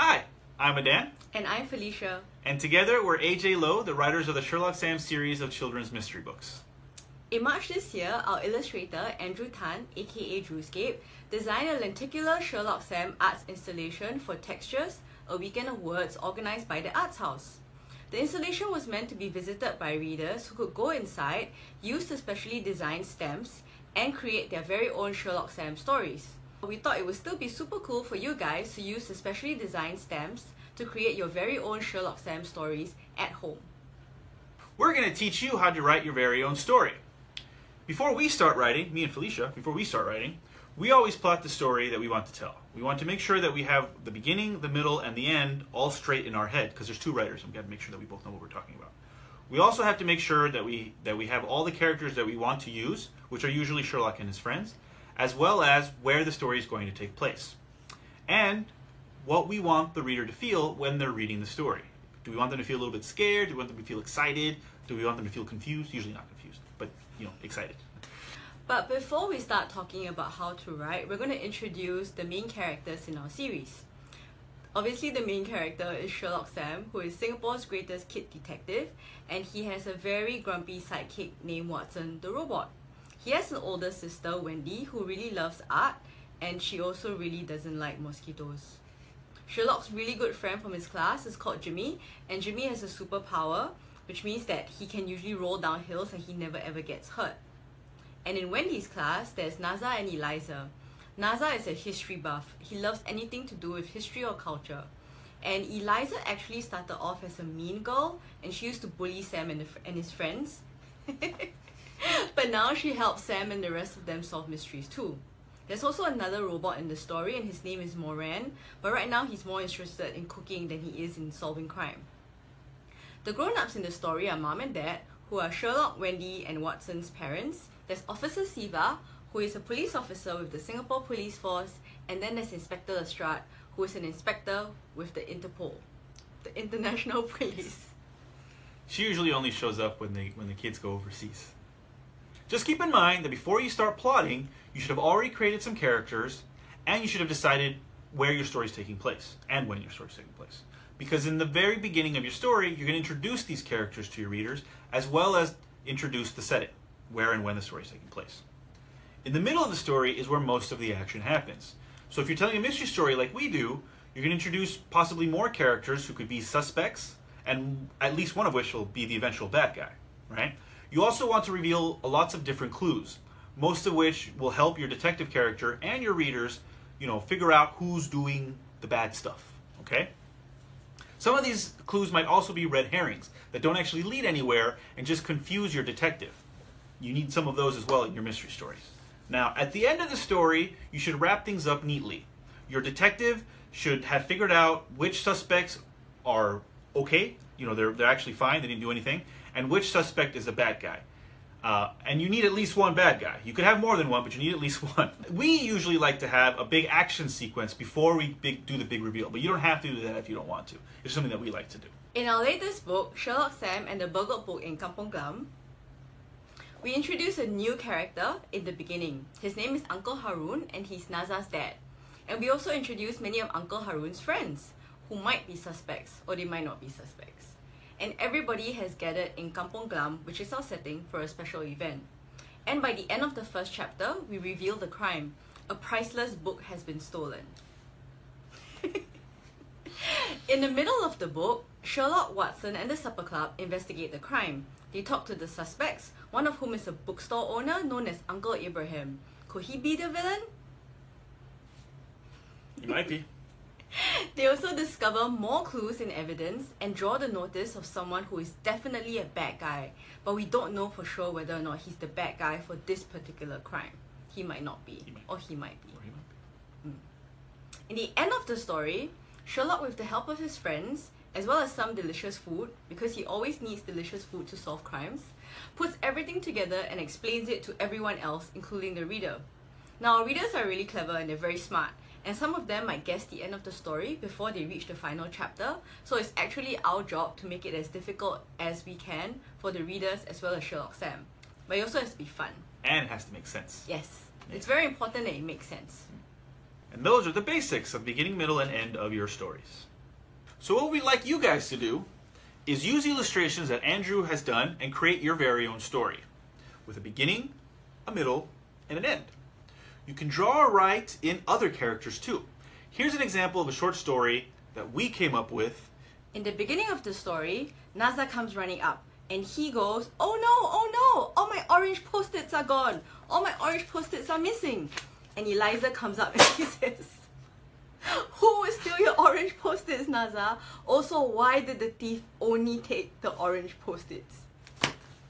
Hi, I'm Adan. And I'm Felicia. And together we're AJ Lowe, the writers of the Sherlock Sam series of children's mystery books. In March this year, our illustrator, Andrew Tan, aka Drewscape, designed a lenticular Sherlock Sam arts installation for Textures, a weekend of words organized by the Arts House. The installation was meant to be visited by readers who could go inside, use the specially designed stamps, and create their very own Sherlock Sam stories. We thought it would still be super cool for you guys to use the specially designed stamps to create your very own Sherlock Sam stories at home. We're going to teach you how to write your very own story. Before we start writing, me and Felicia, we always plot the story that we want to tell. We want to make sure that we have the beginning, the middle, and the end all straight in our head, because there's two writers, and we've got to make sure that we both know what we're talking about. We also have to make sure that we have all the characters that we want to use, which are usually Sherlock and his friends, as well as where the story is going to take place. And what we want the reader to feel when they're reading the story. Do we want them to feel a little bit scared? Do we want them to feel excited? Do we want them to feel confused? Usually not confused, but excited. But before we start talking about how to write, we're going to introduce the main characters in our series. Obviously, the main character is Sherlock Sam, who is Singapore's greatest kid detective, and he has a very grumpy sidekick named Watson the robot. He has an older sister, Wendy, who really loves art, and she also really doesn't like mosquitoes. Sherlock's really good friend from his class is called Jimmy, and Jimmy has a superpower, which means that he can usually roll down hills and he never ever gets hurt. And in Wendy's class, there's Naza and Eliza. Naza is a history buff. He loves anything to do with history or culture. And Eliza actually started off as a mean girl, and she used to bully Sam and his friends. But now she helps Sam and the rest of them solve mysteries too. There's also another robot in the story, and his name is Moran, but right now he's more interested in cooking than he is in solving crime. The grown-ups in the story are Mom and Dad, who are Sherlock, Wendy, and Watson's parents. There's Officer Siva, who is a police officer with the Singapore Police Force, and then there's Inspector Lestrade, who is an inspector with the Interpol, the International Police. She usually only shows up when the kids go overseas. Just keep in mind that before you start plotting, you should have already created some characters, and you should have decided where your story is taking place, and when your story is taking place. Because in the very beginning of your story, you're going to introduce these characters to your readers, as well as introduce the setting, where and when the story is taking place. In the middle of the story is where most of the action happens. So if you're telling a mystery story like we do, you're going to introduce possibly more characters who could be suspects, and at least one of which will be the eventual bad guy, right? You also want to reveal lots of different clues, most of which will help your detective character and your readers, figure out who's doing the bad stuff, okay? Some of these clues might also be red herrings that don't actually lead anywhere and just confuse your detective. You need some of those as well in your mystery stories. Now, at the end of the story, you should wrap things up neatly. Your detective should have figured out which suspects are okay, they're actually fine, they didn't do anything, and which suspect is a bad guy. And you need at least one bad guy. You could have more than one, but you need at least one. We usually like to have a big action sequence before we do the big reveal, but you don't have to do that if you don't want to. It's something that we like to do. In our latest book, Sherlock Sam and the Burgled Book in Kampong Glam, we introduce a new character in the beginning. His name is Uncle Harun, and he's Naza's dad. And we also introduce many of Uncle Harun's friends, who might be suspects, or they might not be suspects. And everybody has gathered in Kampong Glam, which is our setting, for a special event. And by the end of the first chapter, we reveal the crime. A priceless book has been stolen. In the middle of the book, Sherlock, Watson, and the supper club investigate the crime. They talk to the suspects, one of whom is a bookstore owner known as Uncle Abraham. Could he be the villain? He might be. They also discover more clues and evidence and draw the notice of someone who is definitely a bad guy, but we don't know for sure whether or not he's the bad guy for this particular crime. He might not be, or he might be. In the end of the story, Sherlock, with the help of his friends, as well as some delicious food, because he always needs delicious food to solve crimes, puts everything together and explains it to everyone else, including the reader. Now, our readers are really clever and they're very smart, and some of them might guess the end of the story before they reach the final chapter, so it's actually our job to make it as difficult as we can for the readers as well as Sherlock Sam. But it also has to be fun. And it has to make sense. Yes. It's very important that it makes sense. And those are the basics of beginning, middle, and end of your stories. So what we'd like you guys to do is use illustrations that Andrew has done and create your very own story with a beginning, a middle, and an end. You can draw or write in other characters too. Here's an example of a short story that we came up with. In the beginning of the story, Naza comes running up and he goes, "Oh no, all my orange post-its are gone. All my orange post-its are missing." And Eliza comes up and he says, "Who would steal your orange post-its, Naza? Also, why did the thief only take the orange post-its?"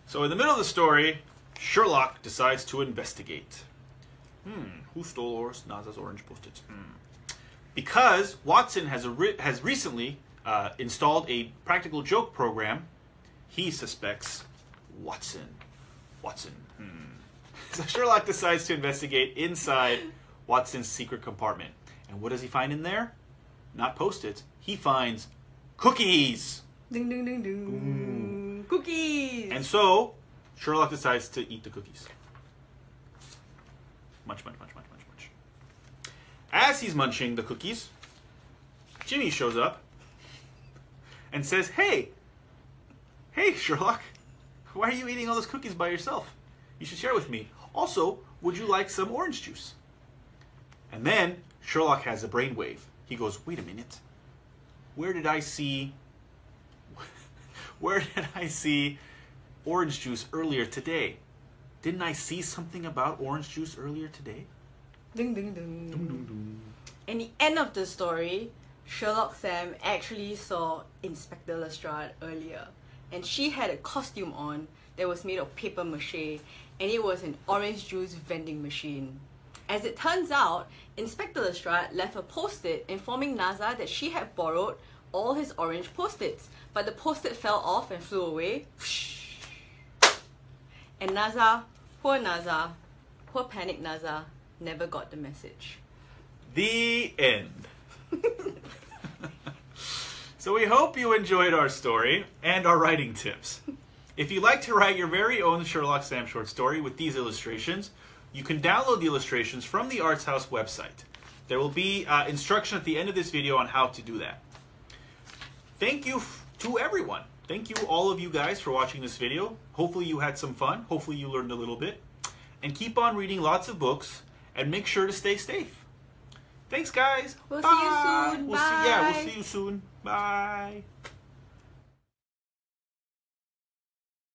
So in the middle of the story, Sherlock decides to investigate. Who stole Naza's orange post-its? Because Watson has recently installed a practical joke program, he suspects Watson. So Sherlock decides to investigate inside Watson's secret compartment. And what does he find in there? Not post-its. He finds cookies. Ding, ding, ding, ding. Cookies. And so Sherlock decides to eat the cookies. Munch. As he's munching the cookies, Jimmy shows up and says, Hey, Sherlock, why are you eating all those cookies by yourself? You should share with me. Also, would you like some orange juice?" And then Sherlock has a brainwave. He goes, "Wait a minute. Where did I see orange juice earlier today? Didn't I see something about orange juice earlier today?" Ding, ding, ding. In the end of the story, Sherlock Sam actually saw Inspector Lestrade earlier, and she had a costume on that was made of paper mache, and it was an orange juice vending machine. As it turns out, Inspector Lestrade left a post-it informing Naza that she had borrowed all his orange post-its, but the post-it fell off and flew away. And Naza, poor panicked Naza, never got the message. The end. So we hope you enjoyed our story and our writing tips. If you'd like to write your very own Sherlock Sam short story with these illustrations, you can download the illustrations from the Arts House website. There will be instruction at the end of this video on how to do that. Thank you to everyone. Thank you, all of you guys, for watching this video. Hopefully you had some fun. Hopefully you learned a little bit. And keep on reading lots of books, and make sure to stay safe. Thanks, guys. We'll see you soon. Bye. We'll see you soon. Bye.